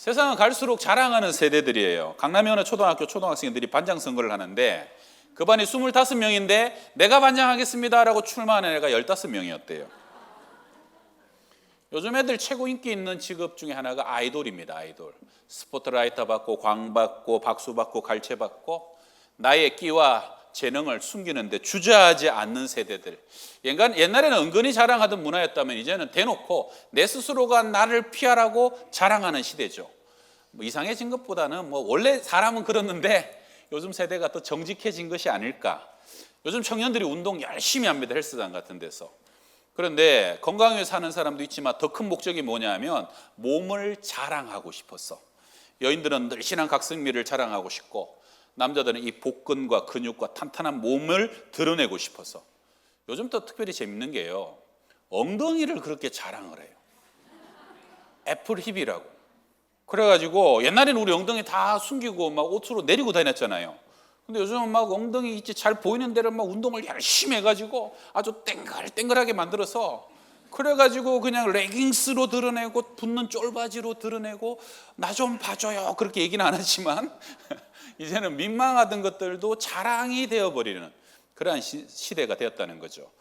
세상은 갈수록 자랑하는 세대들이에요. 강남의 어느 초등학교 초등학생들이 반장 선거를 하는데 그 반이 25명인데 내가 반장하겠습니다라고 출마하는 애가 15명이었대요. 요즘 애들 최고 인기 있는 직업 중에 하나가 아이돌입니다. 아이돌. 스포트라이터 받고 광 받고 박수 받고 갈채 받고 나의 끼와 재능을 숨기는데 주저하지 않는 세대들. 옛날에는 은근히 자랑하던 문화였다면 이제는 대놓고 내 스스로가 나를 피하라고 자랑하는 시대죠. 뭐 이상해진 것보다는 뭐 원래 사람은 그렇는데 요즘 세대가 더 정직해진 것이 아닐까. 요즘 청년들이 운동 열심히 합니다. 헬스장 같은 데서. 그런데 건강하게 사는 사람도 있지만 더 큰 목적이 뭐냐면 몸을 자랑하고 싶었어. 여인들은 늘씬한 각선미를 자랑하고 싶고 남자들은 이 복근과 근육과 탄탄한 몸을 드러내고 싶어서. 요즘 또 특별히 재밌는 게요, 엉덩이를 그렇게 자랑을 해요. 애플 힙이라고. 그래가지고 옛날에는 우리 엉덩이 다 숨기고 막 옷으로 내리고 다녔잖아요. 근데 요즘은 막 엉덩이 있지 잘 보이는 데를 막 운동을 열심히 해가지고 아주 땡글땡글하게 만들어서, 그래가지고 그냥 레깅스로 드러내고 붙는 쫄바지로 드러내고 나 좀 봐줘요 그렇게 얘기는 안 하지만 이제는 민망하던 것들도 자랑이 되어버리는 그러한 시대가 되었다는 거죠.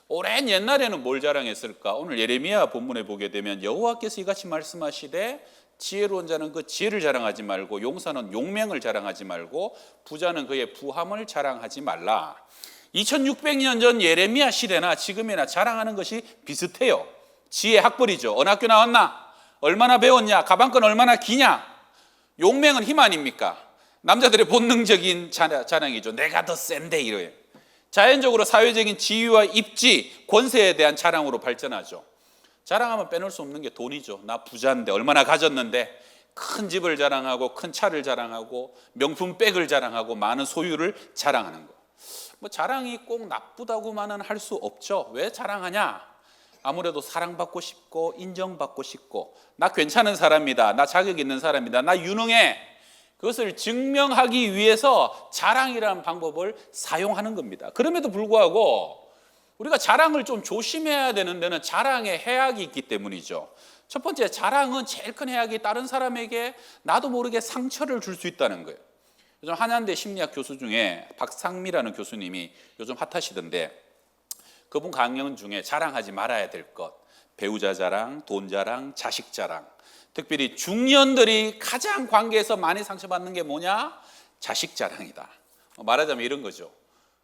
오랜 옛날에는 뭘 자랑했을까? 오늘 예레미야 본문에 보게 되면 여호와께서 이같이 말씀하시되 지혜로운 자는 그 지혜를 자랑하지 말고 용사는 용맹을 자랑하지 말고 부자는 그의 부함을 자랑하지 말라. 2600년 전 예레미야 시대나 지금이나 자랑하는 것이 비슷해요. 지혜 학벌이죠. 어느 학교 나왔나? 얼마나 배웠냐? 가방끈 얼마나 기냐? 용맹은 힘 아닙니까? 남자들의 본능적인 자랑이죠. 내가 더 센데 이래요. 자연적으로 사회적인 지위와 입지, 권세에 대한 자랑으로 발전하죠. 자랑하면 빼놓을 수 없는 게 돈이죠. 나 부자인데 얼마나 가졌는데, 큰 집을 자랑하고 큰 차를 자랑하고 명품 백을 자랑하고 많은 소유를 자랑하는 거. 뭐 자랑이 꼭 나쁘다고만은 할 수 없죠. 왜 자랑하냐? 아무래도 사랑받고 싶고 인정받고 싶고 나 괜찮은 사람이다, 나 자격 있는 사람이다, 나 유능해, 그것을 증명하기 위해서 자랑이라는 방법을 사용하는 겁니다. 그럼에도 불구하고 우리가 자랑을 좀 조심해야 되는 데는 자랑의 해악이 있기 때문이죠. 첫 번째, 자랑은 제일 큰 해악이 다른 사람에게 나도 모르게 상처를 줄 수 있다는 거예요. 요즘 한양대 심리학 교수 중에 박상미라는 교수님이 요즘 핫하시던데, 그분 강연 중에 자랑하지 말아야 될 것, 배우자 자랑, 돈 자랑, 자식 자랑, 특별히 중년들이 가장 관계에서 많이 상처받는 게 뭐냐? 자식 자랑이다. 말하자면 이런 거죠.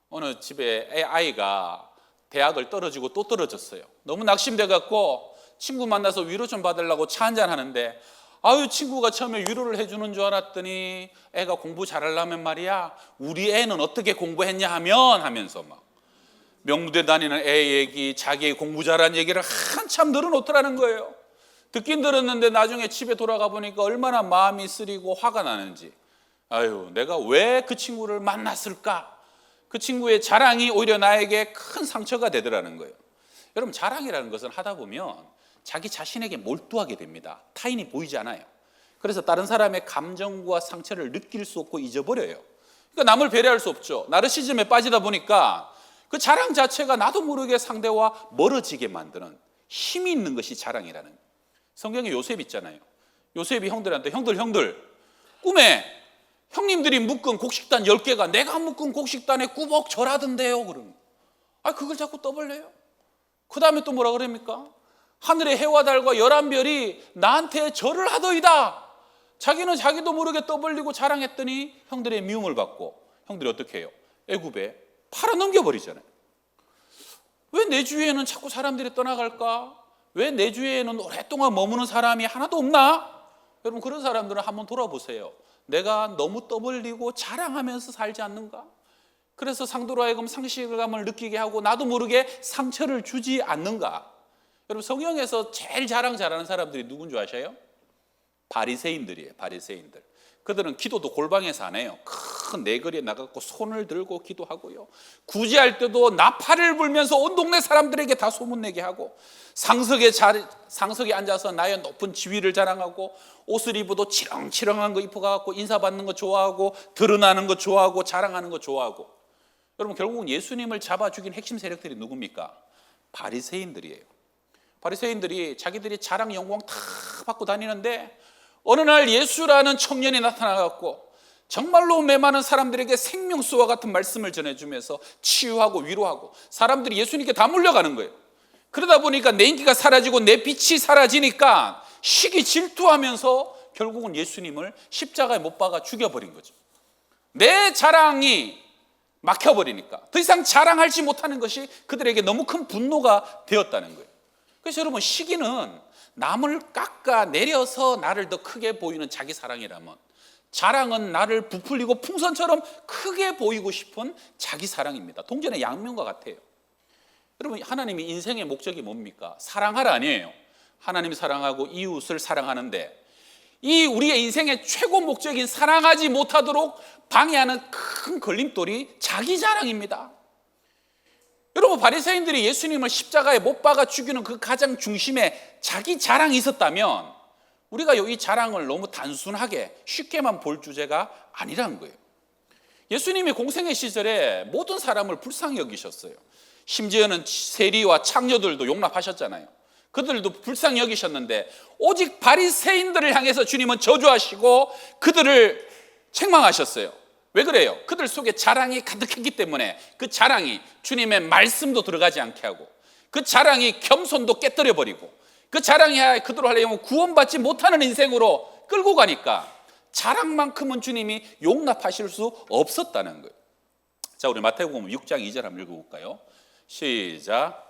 어느 집에 아이가 대학을 떨어지고 또 떨어졌어요. 너무 낙심돼 갖고 친구 만나서 위로 좀 받으려고 차 한잔 하는데, 아유, 친구가 처음에 위로를 해주는 줄 알았더니 애가 공부 잘하려면 말이야, 우리 애는 어떻게 공부했냐 하면서 막 명문대 다니는 애 얘기, 자기 공부 잘한 얘기를 한참 늘어놓더라는 거예요. 듣긴 들었는데 나중에 집에 돌아가 보니까 얼마나 마음이 쓰리고 화가 나는지. 아유, 내가 왜 그 친구를 만났을까? 그 친구의 자랑이 오히려 나에게 큰 상처가 되더라는 거예요. 여러분, 자랑이라는 것은 하다 보면 자기 자신에게 몰두하게 됩니다. 타인이 보이지 않아요. 그래서 다른 사람의 감정과 상처를 느낄 수 없고 잊어버려요. 그러니까 남을 배려할 수 없죠. 나르시즘에 빠지다 보니까 그 자랑 자체가 나도 모르게 상대와 멀어지게 만드는 힘이 있는 것이 자랑이라는 거예요. 성경에 요셉 있잖아요. 요셉이 형들한테 형들 꿈에 형님들이 묶은 곡식단 10개가 내가 묶은 곡식단에 꾸벅 절하던데요. 그러면 그걸 자꾸 떠벌려요. 그 다음에 또 뭐라 그럽니까? 하늘의 해와 달과 11별이 나한테 절을 하더이다. 자기는 자기도 모르게 떠벌리고 자랑했더니 형들의 미움을 받고 형들이 어떻게 해요? 애굽에 팔아넘겨버리잖아요. 왜 내 주위에는 자꾸 사람들이 떠나갈까? 왜 내 주위에는 오랫동안 머무는 사람이 하나도 없나? 여러분, 그런 사람들은 한번 돌아보세요. 내가 너무 떠벌리고 자랑하면서 살지 않는가? 그래서 상대로 하여금 상실감을 느끼게 하고 나도 모르게 상처를 주지 않는가? 여러분, 성경에서 제일 자랑 잘하는 사람들이 누군지 아셔요? 바리새인들이에요. 바리새인들. 그들은 기도도 골방에서 안 해요. 큰 내거리에 나가고 손을 들고 기도하고요. 구제할 때도 나팔을 불면서 온 동네 사람들에게 다 소문내게 하고, 상석에 앉아서 나의 높은 지위를 자랑하고, 옷을 입어도 치렁치렁한 거 입어갖고 인사받는 거 좋아하고, 드러나는 거 좋아하고, 자랑하는 거 좋아하고. 여러분, 결국은 예수님을 잡아 죽인 핵심 세력들이 누굽니까? 바리새인들이에요. 바리새인들이 자기들이 자랑 영광 다 받고 다니는데 어느 날 예수라는 청년이 나타나갖고 정말로 메마른 사람들에게 생명수와 같은 말씀을 전해주면서 치유하고 위로하고 사람들이 예수님께 다 몰려가는 거예요. 그러다 보니까 내 인기가 사라지고 내 빛이 사라지니까 시기 질투하면서 결국은 예수님을 십자가에 못 박아 죽여버린 거죠. 내 자랑이 막혀버리니까 더 이상 자랑하지 못하는 것이 그들에게 너무 큰 분노가 되었다는 거예요. 그래서 여러분, 시기는 남을 깎아내려서 나를 더 크게 보이는 자기 사랑이라면, 자랑은 나를 부풀리고 풍선처럼 크게 보이고 싶은 자기 사랑입니다. 동전의 양면과 같아요. 여러분, 하나님이 인생의 목적이 뭡니까? 사랑하라 아니에요. 하나님이 사랑하고 이웃을 사랑하는데, 이 우리의 인생의 최고 목적인 사랑하지 못하도록 방해하는 큰 걸림돌이 자기 자랑입니다. 여러분, 바리새인들이 예수님을 십자가에 못 박아 죽이는 그 가장 중심에 자기 자랑이 있었다면 우리가 이 자랑을 너무 단순하게 쉽게만 볼 주제가 아니라는 거예요. 예수님이 공생의 시절에 모든 사람을 불쌍히 여기셨어요. 심지어는 세리와 창녀들도 용납하셨잖아요. 그들도 불쌍히 여기셨는데 오직 바리새인들을 향해서 주님은 저주하시고 그들을 책망하셨어요. 왜 그래요? 그들 속에 자랑이 가득했기 때문에 그 자랑이 주님의 말씀도 들어가지 않게 하고 그 자랑이 겸손도 깨뜨려버리고 그 자랑이 그대로 하려면 구원받지 못하는 인생으로 끌고 가니까 자랑만큼은 주님이 용납하실 수 없었다는 거예요. 자, 우리 마태복음 6장 2절 한번 읽어볼까요? 시작.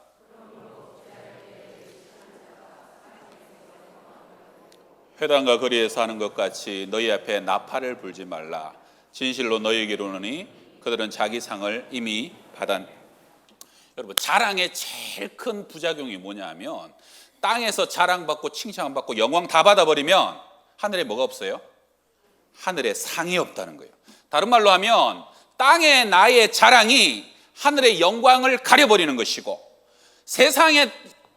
회당과 거리에서 하는 것 같이 너희 앞에 나팔을 불지 말라. 진실로 너희에게 이르노니 그들은 자기 상을 이미 받았. 여러분, 자랑의 제일 큰 부작용이 뭐냐면 땅에서 자랑받고 칭찬받고 영광 다 받아버리면 하늘에 뭐가 없어요? 하늘에 상이 없다는 거예요. 다른 말로 하면 땅의 나의 자랑이 하늘의 영광을 가려버리는 것이고, 세상의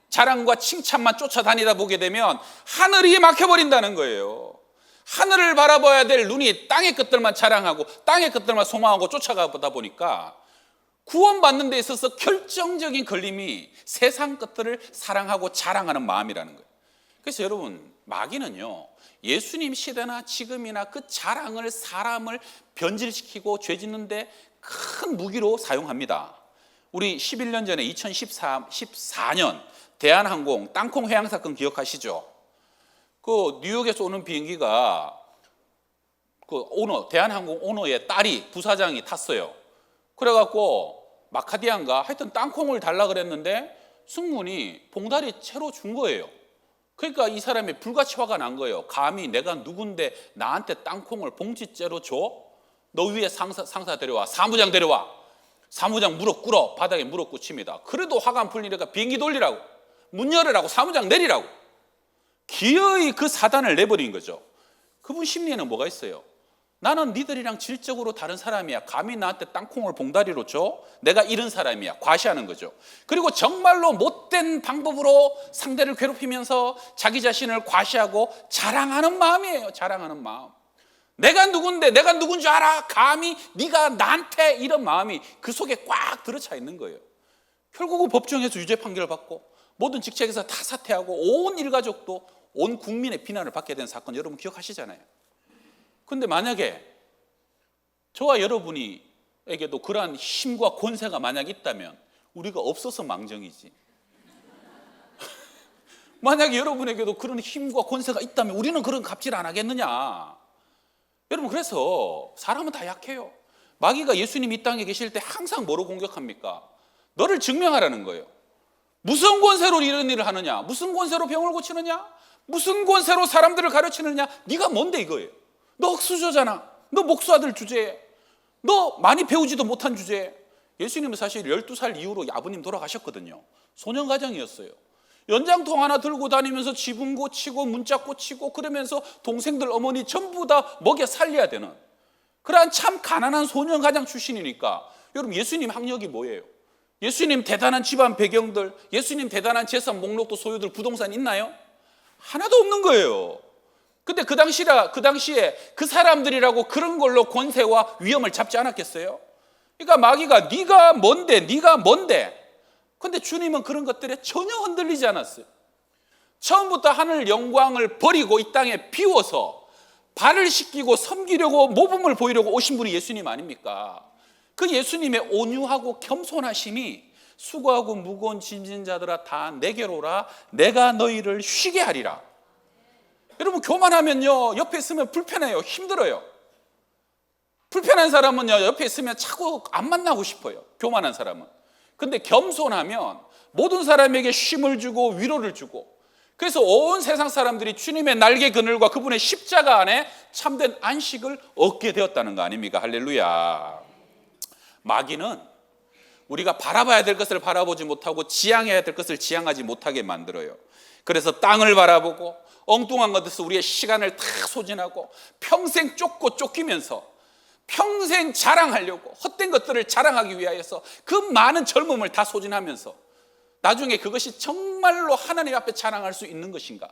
자랑과 칭찬만 쫓아다니다 보게 되면 하늘이 막혀버린다는 거예요. 하늘을 바라봐야 될 눈이 땅의 것들만 자랑하고 땅의 것들만 소망하고 쫓아가다 보니까 구원받는 데 있어서 결정적인 걸림이 세상 것들을 사랑하고 자랑하는 마음이라는 거예요. 그래서 여러분, 마귀는요, 예수님 시대나 지금이나 그 자랑을, 사람을 변질시키고 죄 짓는 데 큰 무기로 사용합니다. 우리 11년 전에 2014년 대한항공 땅콩 회항 사건 기억하시죠? 그 뉴욕에서 오는 비행기가 그 오너, 대한항공 오너의 딸이, 부사장이 탔어요. 그래갖고 마카디안가 하여튼 땅콩을 달라 그랬는데 승무원이 봉다리 채로 준 거예요. 그러니까 이 사람이 불같이 화가 난 거예요. 감히 내가 누군데 나한테 땅콩을 봉지째로 줘? 너 위에 상사 데려와, 사무장 데려와. 사무장 무릎 꿇어, 바닥에 무릎 꿇칩니다. 그래도 화가 안 풀리니까 비행기 돌리라고, 문 열으라고, 사무장 내리라고 기어이 그 사단을 내버린 거죠. 그분 심리에는 뭐가 있어요? 나는 니들이랑 질적으로 다른 사람이야. 감히 나한테 땅콩을 봉다리로 줘? 내가 이런 사람이야. 과시하는 거죠. 그리고 정말로 못된 방법으로 상대를 괴롭히면서 자기 자신을 과시하고 자랑하는 마음이에요. 자랑하는 마음. 내가 누군데, 내가 누군 줄 알아? 감히 네가 나한테, 이런 마음이 그 속에 꽉 들어차 있는 거예요. 결국은 법정에서 유죄 판결을 받고 모든 직책에서 다 사퇴하고 온 일가족도 온 국민의 비난을 받게 된 사건 여러분 기억하시잖아요. 그런데 만약에 저와 여러분에게도 그러한 힘과 권세가 만약 있다면 우리가 없어서 망정이지. 만약에 여러분에게도 그런 힘과 권세가 있다면 우리는 그런 갑질 안 하겠느냐. 여러분, 그래서 사람은 다 약해요. 마귀가 예수님 이 땅에 계실 때 항상 뭐로 공격합니까? 너를 증명하라는 거예요. 무슨 권세로 이런 일을 하느냐? 무슨 권세로 병을 고치느냐? 무슨 권세로 사람들을 가르치느냐? 네가 뭔데 이거예요. 너 흑수저잖아. 너 목수아들 주제에. 너 많이 배우지도 못한 주제에. 예수님은 사실 12살 이후로 아버님 돌아가셨거든요. 소년가정이었어요. 연장통 하나 들고 다니면서 지붕 고치고 문짝 고치고 그러면서 동생들, 어머니 전부 다 먹여 살려야 되는 그러한 참 가난한 소년가정 출신이니까 여러분, 예수님 학력이 뭐예요? 예수님 대단한 집안 배경들, 예수님 대단한 재산 목록도 소유들, 부동산 있나요? 하나도 없는 거예요. 근데 그 당시에 그 사람들이라고 그런 걸로 권세와 위엄을 잡지 않았겠어요? 그러니까 마귀가 네가 뭔데? 근데 주님은 그런 것들에 전혀 흔들리지 않았어요. 처음부터 하늘 영광을 버리고 이 땅에 비워서 발을 씻기고 섬기려고 모범을 보이려고 오신 분이 예수님 아닙니까? 그 예수님의 온유하고 겸손하심이 수고하고 무거운 짐진 자들아 다 내게로 오라 내가 너희를 쉬게 하리라. 여러분, 교만하면요 옆에 있으면 불편해요. 힘들어요. 불편한 사람은요 옆에 있으면 자꾸 안 만나고 싶어요. 교만한 사람은. 근데 겸손하면 모든 사람에게 쉼을 주고 위로를 주고, 그래서 온 세상 사람들이 주님의 날개 그늘과 그분의 십자가 안에 참된 안식을 얻게 되었다는 거 아닙니까? 할렐루야. 마귀는 우리가 바라봐야 될 것을 바라보지 못하고 지향해야 될 것을 지향하지 못하게 만들어요. 그래서 땅을 바라보고 엉뚱한 것에서 우리의 시간을 다 소진하고 평생 쫓고 쫓기면서 평생 자랑하려고 헛된 것들을 자랑하기 위하여서 그 많은 젊음을 다 소진하면서 나중에 그것이 정말로 하나님 앞에 자랑할 수 있는 것인가?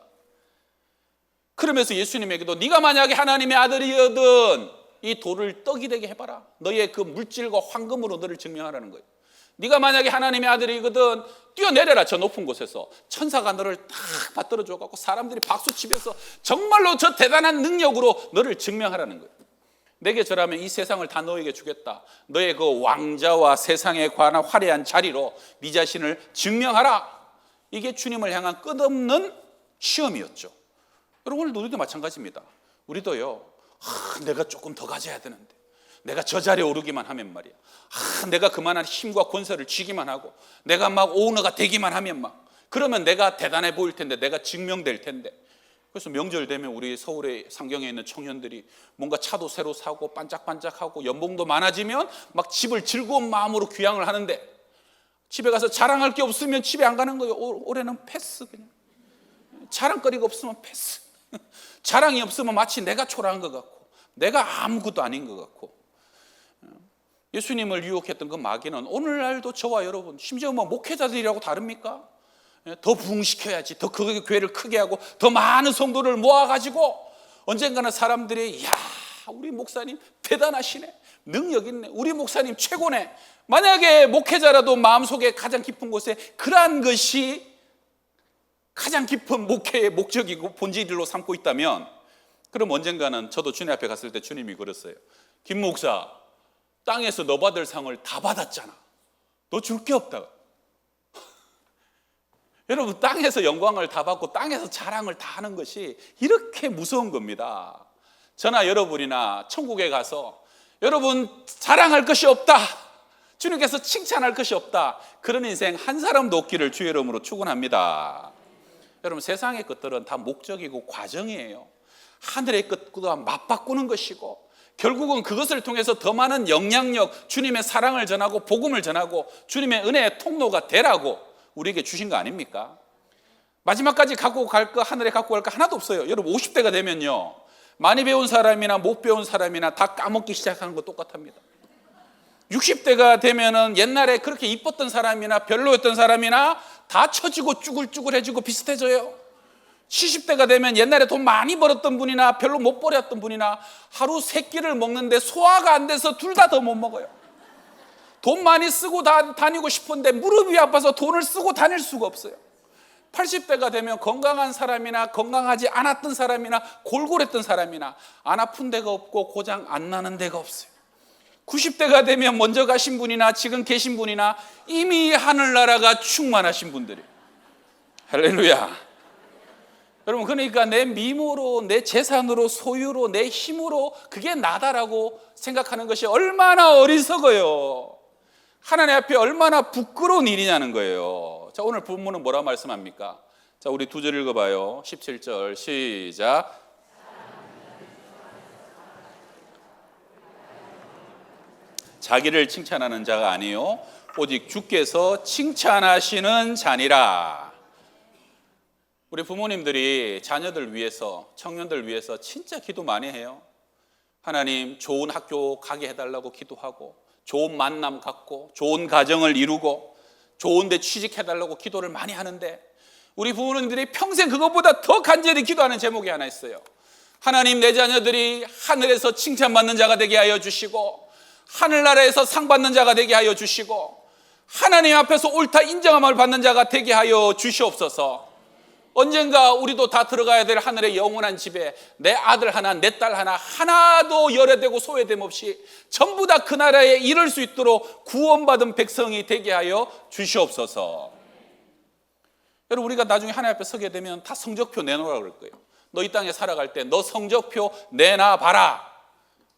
그러면서 예수님에게도 네가 만약에 하나님의 아들이거든 이 돌을 떡이 되게 해봐라. 너의 그 물질과 황금으로 너를 증명하라는 거예요. 네가 만약에 하나님의 아들이거든 뛰어내려라. 저 높은 곳에서 천사가 너를 딱 받들어 줘갖고 사람들이 박수치면서 정말로 저 대단한 능력으로 너를 증명하라는 거예요. 내게 절하면 이 세상을 다 너에게 주겠다. 너의 그 왕자와 세상에 관한 화려한 자리로 네 자신을 증명하라. 이게 주님을 향한 끝없는 시험이었죠. 여러분, 오늘 우리도 마찬가지입니다. 우리도요 내가 조금 더 가져야 되는데, 내가 저 자리에 오르기만 하면 말이야, 내가 그만한 힘과 권세를 쥐기만 하고 내가 막 오너가 되기만 하면 막 그러면 내가 대단해 보일 텐데, 내가 증명될 텐데. 그래서 명절 되면 우리 서울의 상경에 있는 청년들이 뭔가 차도 새로 사고 반짝반짝하고 연봉도 많아지면 막 집을 즐거운 마음으로 귀향을 하는데, 집에 가서 자랑할 게 없으면 집에 안 가는 거예요. 올해는 패스. 그냥 자랑거리가 없으면 패스. 자랑이 없으면 마치 내가 초라한 것 같고 내가 아무것도 아닌 것 같고. 예수님을 유혹했던 그 마귀는 오늘날도 저와 여러분, 심지어 뭐 목회자들이라고 다릅니까? 더 부흥시켜야지, 더 그 교회를 크게 하고 더 많은 성도를 모아가지고 언젠가는 사람들이 야 우리 목사님 대단하시네, 능력 있네, 우리 목사님 최고네. 만약에 목회자라도 마음속에 가장 깊은 곳에 그러한 것이 가장 깊은 목회의 목적이고 본질로 삼고 있다면, 그럼 언젠가는 저도 주님 앞에 갔을 때 주님이 그랬어요. 김 목사, 땅에서 너 받을 상을 다 받았잖아. 너 줄 게 없다. 여러분, 땅에서 영광을 다 받고 땅에서 자랑을 다 하는 것이 이렇게 무서운 겁니다. 저나 여러분이나 천국에 가서 여러분 자랑할 것이 없다, 주님께서 칭찬할 것이 없다, 그런 인생 한 사람도 없기를 주의 이름으로 축원합니다. 여러분, 세상의 것들은 다 목적이고 과정이에요. 하늘의 것과 맞바꾸는 것이고 결국은 그것을 통해서 더 많은 영향력, 주님의 사랑을 전하고 복음을 전하고 주님의 은혜의 통로가 되라고 우리에게 주신 거 아닙니까? 마지막까지 갖고 갈 거, 하늘에 갖고 갈 거 하나도 없어요. 여러분, 50대가 되면요 많이 배운 사람이나 못 배운 사람이나 다 까먹기 시작하는 거 똑같습니다. 60대가 되면은 옛날에 그렇게 이뻤던 사람이나 별로였던 사람이나 다 처지고 쭈글쭈글해지고 비슷해져요. 70대가 되면 옛날에 돈 많이 벌었던 분이나 별로 못 벌었던 분이나 하루 3끼를 먹는데 소화가 안 돼서 둘 다 더 못 먹어요. 돈 많이 쓰고 다니고 싶은데 무릎이 아파서 돈을 쓰고 다닐 수가 없어요. 80대가 되면 건강한 사람이나 건강하지 않았던 사람이나 골골했던 사람이나 안 아픈 데가 없고 고장 안 나는 데가 없어요. 90대가 되면 먼저 가신 분이나 지금 계신 분이나 이미 하늘나라가 충만하신 분들이, 할렐루야. 여러분, 그러니까 내 미모로, 내 재산으로, 소유로, 내 힘으로 그게 나다라고 생각하는 것이 얼마나 어리석어요. 하나님 앞에 얼마나 부끄러운 일이냐는 거예요. 자, 오늘 본문은 뭐라 말씀합니까? 자, 우리 2절 읽어봐요. 17절 시작. 자기를 칭찬하는 자가 아니요 오직 주께서 칭찬하시는 자니라. 우리 부모님들이 자녀들 위해서, 청년들 위해서 진짜 기도 많이 해요. 하나님 좋은 학교 가게 해달라고 기도하고, 좋은 만남 갖고, 좋은 가정을 이루고, 좋은 데 취직해달라고 기도를 많이 하는데, 우리 부모님들이 평생 그것보다 더 간절히 기도하는 제목이 하나 있어요. 하나님, 내 자녀들이 하늘에서 칭찬받는 자가 되게 하여 주시고, 하늘나라에서 상 받는 자가 되게 하여 주시고, 하나님 앞에서 옳다 인정함을 받는 자가 되게 하여 주시옵소서. 언젠가 우리도 다 들어가야 될 하늘의 영원한 집에 내 아들 하나, 내 딸 하나, 하나도 열애되고 소외됨 없이 전부 다 그 나라에 이를 수 있도록 구원받은 백성이 되게 하여 주시옵소서. 여러분, 우리가 나중에 하나님 앞에 서게 되면 다 성적표 내놓으라고 그럴 거예요. 너 이 땅에 살아갈 때 너 성적표 내놔봐라.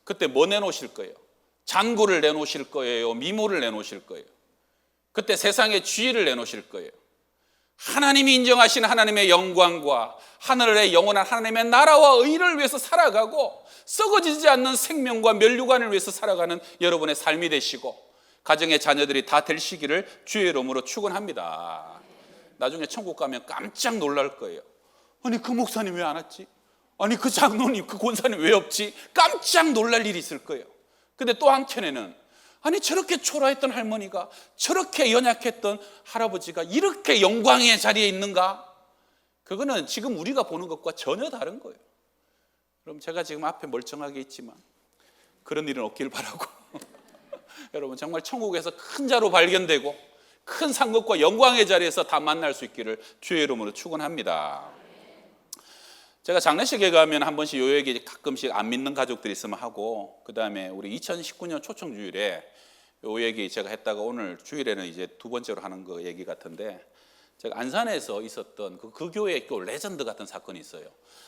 그때 뭐 내놓으실 거예요? 잔고를 내놓으실 거예요? 미모를 내놓으실 거예요? 그때 세상의 지위를 내놓으실 거예요? 하나님이 인정하시는 하나님의 영광과 하늘의 영원한 하나님의 나라와 의를 위해서 살아가고 썩어지지 않는 생명과 면류관을 위해서 살아가는 여러분의 삶이 되시고 가정의 자녀들이 다 되시기를 주의 이름으로 축원합니다. 나중에 천국 가면 깜짝 놀랄 거예요. 아니, 그 목사님 왜 안 왔지? 아니, 그 장로님, 그 권사님 왜 없지? 깜짝 놀랄 일이 있을 거예요. 근데 또 한켠에는 아니, 저렇게 초라했던 할머니가, 저렇게 연약했던 할아버지가 이렇게 영광의 자리에 있는가? 그거는 지금 우리가 보는 것과 전혀 다른 거예요. 그럼 제가 지금 앞에 멀쩡하게 있지만 그런 일은 없길 바라고 여러분, 정말 천국에서 큰 자로 발견되고 큰 상급과 영광의 자리에서 다 만날 수 있기를 주의 이름으로 축원합니다. 제가 장례식에 가면 한 번씩 요 얘기 가끔씩 안 믿는 가족들이 있으면 하고, 그 다음에 우리 2019년 초청주일에 요 얘기 제가 했다가 오늘 주일에는 이제 두 번째로 하는 거 얘기 같은데, 제가 안산에서 있었던 그 교회의 또 레전드 같은 사건이 있어요.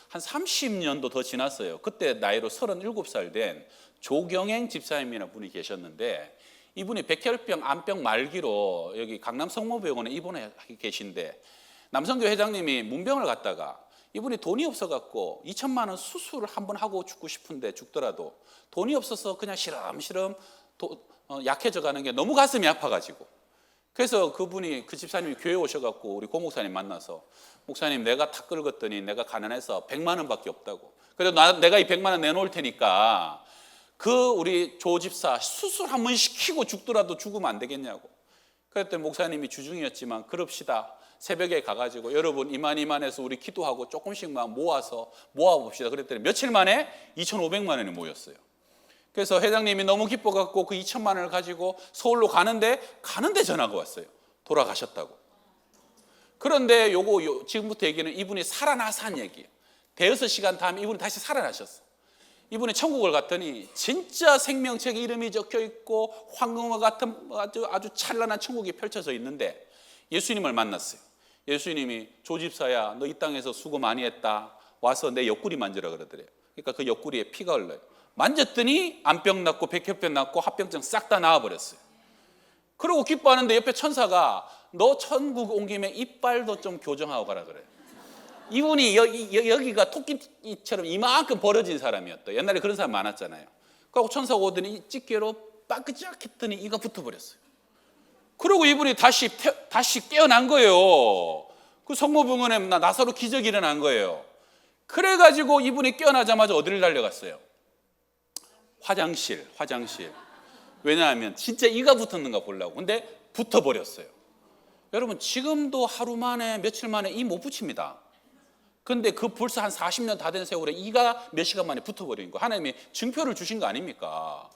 한 30년도 더 지났어요. 그때 나이로 37살 된 조경행 집사님이라는 분이 계셨는데, 이분이 백혈병, 암병 말기로 여기 강남 성모병원에 입원해 계신데, 남성교 회장님이 문병을 갔다가 이분이 돈이 없어갖고 2천만 원 수술을 한번 하고 죽고 싶은데 죽더라도 돈이 없어서 그냥 시름시름 약해져 가는 게 너무 가슴이 아파가지고, 그래서 그분이, 그 집사님이 교회에 오셔갖고 우리 고 목사님 만나서, 목사님, 내가 다 긁었더니 내가 가난해서 100만 원밖에 없다고, 그래도 내가 이 100만 원 내놓을 테니까 그 우리 조 집사 수술 한번 시키고 죽더라도 죽으면 안 되겠냐고. 그랬더니 목사님이 주중이었지만 그럽시다, 새벽에 가가지고 여러분 이만해서 우리 기도하고 조금씩만 모아봅시다. 그랬더니 며칠 만에 2,500만 원이 모였어요. 그래서 회장님이 너무 기뻐갖고 그 2천만 원을 가지고 서울로 가는데 전화가 왔어요. 돌아가셨다고. 그런데 지금부터 얘기는 이분이 살아나서 한 얘기예요. 대여섯 시간 다음에 이분이 다시 살아나셨어. 이분이 천국을 갔더니 진짜 생명책에 이름이 적혀 있고 황금과 같은 아주 찬란한 천국이 펼쳐져 있는데, 예수님을 만났어요. 예수님이, 조 집사야, 너 이 땅에서 수고 많이 했다. 와서 내 옆구리 만지라 그러더래요. 그러니까 그 옆구리에 피가 흘러요. 만졌더니 암병 낫고 백혈병 낫고 합병증 싹 다 나아버렸어요. 그러고 기뻐하는데 옆에 천사가 너 천국 온 김에 이빨도 좀 교정하고 가라 그래요. 이분이 여기가 토끼처럼 이만큼 벌어진 사람이었다. 옛날에 그런 사람 많았잖아요. 그리고 천사가 오더니 집게로 빠끄작 했더니 이가 붙어버렸어요. 그리고 이분이 다시 깨어난 거예요. 그 성모병원에 나사로 기적이 일어난 거예요. 그래가지고 이분이 깨어나자마자 어디를 달려갔어요? 화장실. 왜냐하면 진짜 이가 붙었는가 보려고. 근데 붙어버렸어요. 여러분, 지금도 하루 만에 며칠 만에 이 못 붙입니다. 근데 그 벌써 한 40년 다 된 세월에 이가 몇 시간 만에 붙어버린 거, 하나님이 증표를 주신 거 아닙니까?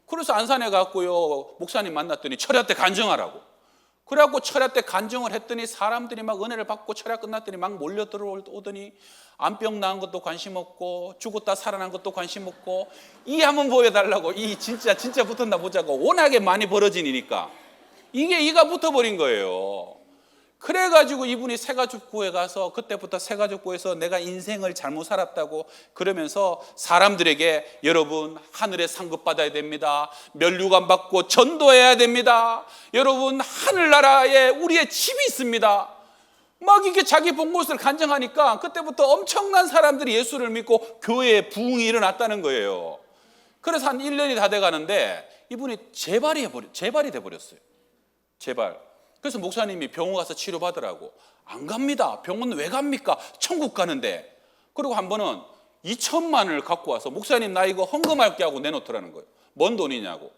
그래서 안산에 갔고요, 목사님 만났더니 철야 때 간증하라고. 그래갖고 철야 때 간증을 했더니 사람들이 막 은혜를 받고, 철야 끝났더니 막 몰려 들어오더니 암병 나은 것도 관심 없고 죽었다 살아난 것도 관심 없고, 이 한번 보여달라고, 이 진짜 붙었나 보자고. 워낙에 많이 벌어진 일이니까 이게 이가 붙어버린 거예요. 그래가지고 이분이 새가족구에 가서, 그때부터 새가족구에서 내가 인생을 잘못 살았다고 그러면서 사람들에게, 여러분 하늘에 상급 받아야 됩니다, 면류관 받고 전도해야 됩니다, 여러분 하늘나라에 우리의 집이 있습니다, 막 이렇게 자기 본 곳을 간증하니까 그때부터 엄청난 사람들이 예수를 믿고 교회에 부흥이 일어났다는 거예요. 그래서 한 1년이 다 돼가는데 이분이 재발이 돼버렸어요. 재발. 그래서 목사님이 병원 가서 치료받으라고. 안 갑니다. 병원 왜 갑니까? 천국 가는데. 그리고 한 번은 2천만 원을 갖고 와서, 목사님 나 이거 헌금할게 하고 내놓더라는 거예요. 뭔 돈이냐고.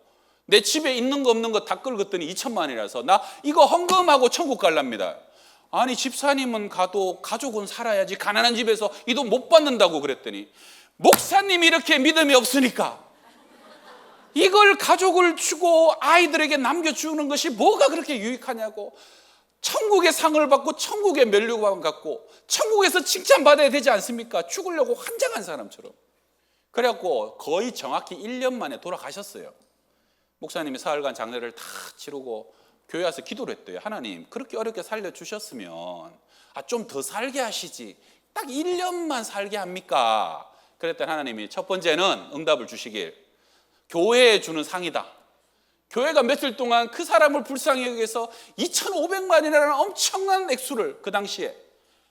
내 집에 있는 거 없는 거 다 긁었더니 2천만 원이라서 나 이거 헌금하고 천국 갈랍니다. 아니, 집사님은 가도 가족은 살아야지, 가난한 집에서 이 돈 못 받는다고 그랬더니, 목사님이 이렇게 믿음이 없으니까 이걸 가족을 주고 아이들에게 남겨주는 것이 뭐가 그렇게 유익하냐고. 천국의 상을 받고 천국의 면류관 갖고 천국에서 칭찬받아야 되지 않습니까? 죽으려고 환장한 사람처럼. 그래갖고 거의 정확히 1년 만에 돌아가셨어요. 목사님이 사흘간 장례를 다 치르고 교회 와서 기도를 했대요. 하나님, 그렇게 어렵게 살려주셨으면 좀 더 살게 하시지, 딱 1년만 살게 합니까? 그랬더니 하나님이 첫 번째는 응답을 주시길, 교회에 주는 상이다. 교회가 며칠 동안 그 사람을 불쌍히 여기서 2,500만이라는 엄청난 액수를 그 당시에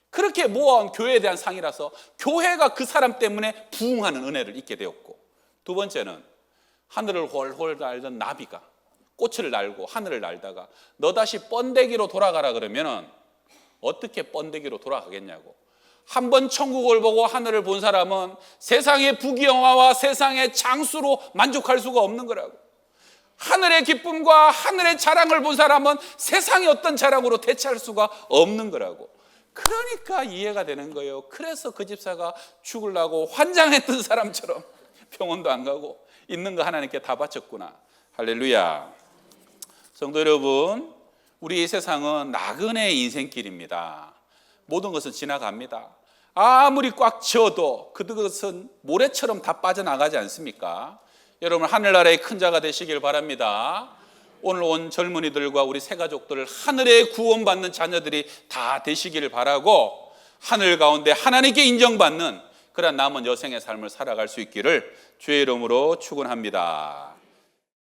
그렇게 모아온 교회에 대한 상이라서 교회가 그 사람 때문에 부흥하는 은혜를 입게 되었고, 두 번째는 하늘을 훨훨 날던 나비가 꽃을 날고 하늘을 날다가 너 다시 번데기로 돌아가라 그러면은 어떻게 번데기로 돌아가겠냐고. 한 번 천국을 보고 하늘을 본 사람은 세상의 부귀영화와 세상의 장수로 만족할 수가 없는 거라고. 하늘의 기쁨과 하늘의 자랑을 본 사람은 세상의 어떤 자랑으로 대체할 수가 없는 거라고. 그러니까 이해가 되는 거예요. 그래서 그 집사가 죽으려고 환장했던 사람처럼 병원도 안 가고 있는 거 하나님께 다 바쳤구나. 할렐루야. 성도 여러분, 우리 세상은 나그네의 인생길입니다. 모든 것은 지나갑니다. 아무리 꽉 채워도 그것은 모래처럼 다 빠져나가지 않습니까? 여러분, 하늘나라의 큰 자가 되시길 바랍니다. 오늘 온 젊은이들과 우리 새가족들 하늘에 구원받는 자녀들이 다 되시기를 바라고, 하늘 가운데 하나님께 인정받는 그런 남은 여생의 삶을 살아갈 수 있기를 주의 이름으로 축원합니다.